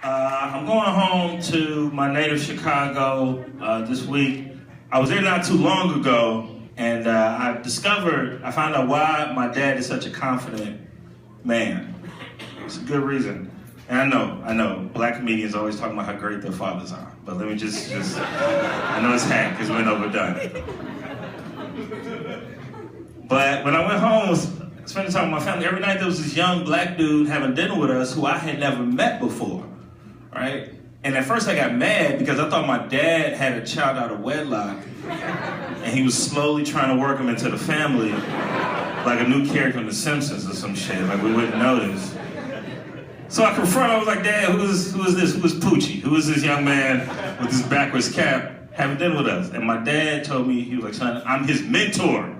I'm going home to my native Chicago this week. I was there not too long ago, and I found out why my dad is such a confident man. It's a good reason. And I know, black comedians always talk about how great their fathers are. But let me just I know it's hack, because we're overdone. But when I went home, spending time with my family, every night there was this young black dude having dinner with us who I had never met before, right? And at first I got mad because I thought my dad had a child out of wedlock and he was slowly trying to work him into the family like a new character in The Simpsons or some shit, like we wouldn't notice. So I confronted him, I was like, Dad, who is this? Who is Poochie? Who is this young man with this backwards cap having dinner with us? And my dad told me, he was like, son, I'm his mentor.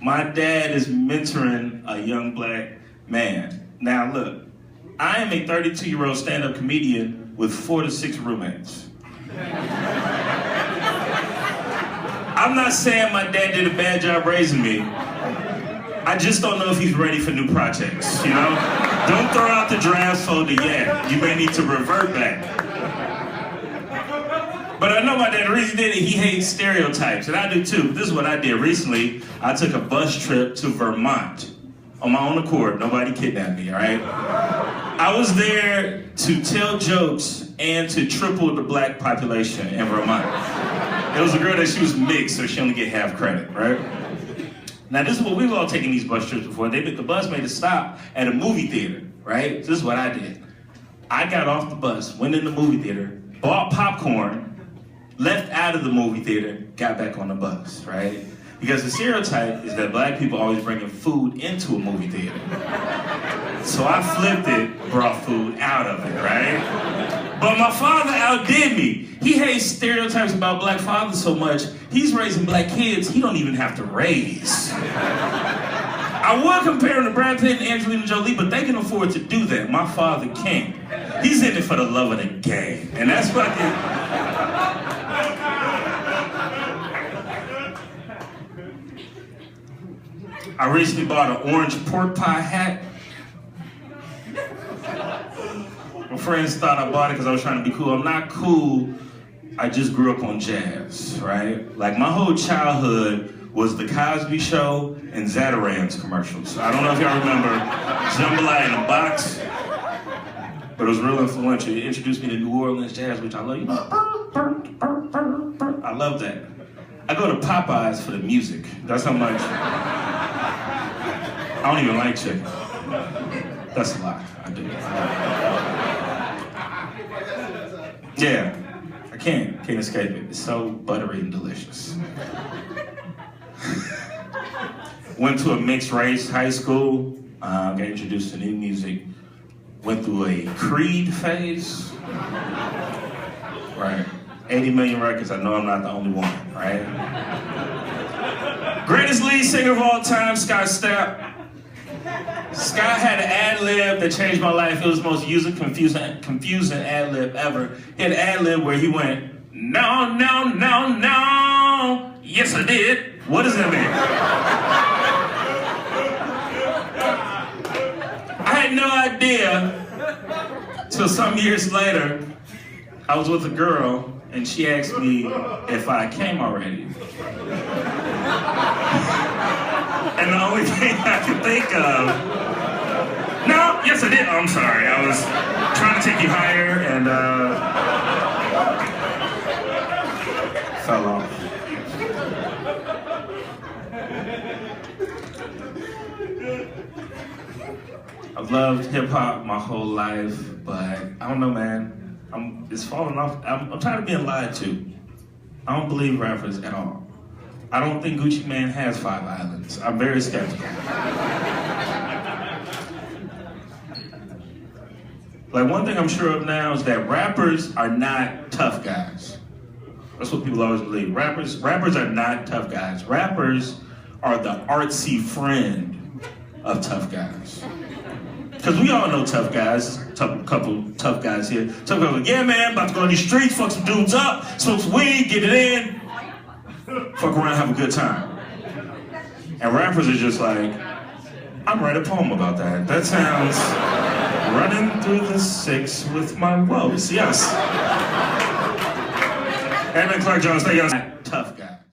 My dad is mentoring a young black man. Now look, I am a 32-year-old stand-up comedian with 4 to 6 roommates. I'm not saying my dad did a bad job raising me. I just don't know if he's ready for new projects, you know? Don't throw out the draft folder yet. You may need to revert back. But I know my dad, the reason he did it, he hates stereotypes, and I do too. This is what I did recently. I took a bus trip to Vermont on my own accord. Nobody kidnapped me, all right? I was there to tell jokes and to triple the black population in Vermont. There was a girl that she was mixed, so she only get half credit, right? Now this is what we've all taken these bus trips before. The bus made a stop at a movie theater, right? This is what I did. I got off the bus, went in the movie theater, bought popcorn, left out of the movie theater, got back on the bus, right? Because the stereotype is that black people always bringing food into a movie theater. So I flipped it, brought food out of it, right? But my father outdid me. He hates stereotypes about black fathers so much, he's raising black kids he don't even have to raise. I would compare him to Brad Pitt and Angelina Jolie, but they can afford to do that. My father can't. He's in it for the love of the game. And that's fucking... I recently bought an orange pork pie hat. My friends thought I bought it because I was trying to be cool. I'm not cool. I just grew up on jazz, right? Like my whole childhood was The Cosby Show and Zatarans commercials. I don't know if y'all remember Jambalaya in a Box, but it was real influential. It introduced me to New Orleans jazz, which I love. You know, I love that. I go to Popeyes for the music. That's how much. I don't even like chicken. That's a lie. I do. Yeah, I can't escape it. It's so buttery and delicious. Went to a mixed race high school, got introduced to new music, went through a Creed phase. Right, 80 million records, I know I'm not the only one, right? Greatest lead singer of all time, Scott Stapp. Scott had an ad-lib that changed my life. It was the most confusing ad-lib ever. He had an ad-lib where he went, no, no, no, no, yes I did. What does that mean? I had no idea till some years later. I was with a girl and she asked me if I came already. And the only thing I could think of, no, yes I did. Oh, I'm sorry, I was trying to take you higher and fell off. I've loved hip hop my whole life, but I don't know, man. It's falling off. I'm tired of being lied to. I don't believe rappers at all. I don't think Gucci Mane has 5 islands. I'm very skeptical. Like one thing I'm sure of now is that rappers are not tough guys. That's what people always believe. Rappers are not tough guys. Rappers are the artsy friend of tough guys. Because we all know tough guys, couple tough guys here. Tough guys like, yeah man, about to go on these streets, fuck some dudes up, smoke some weed, get it in, fuck around, have a good time. And rappers are just like, I'm writing a poem about that. That sounds Running through the six with my woes. Yes. Edmund Clark Jones, thank you. Tough guy.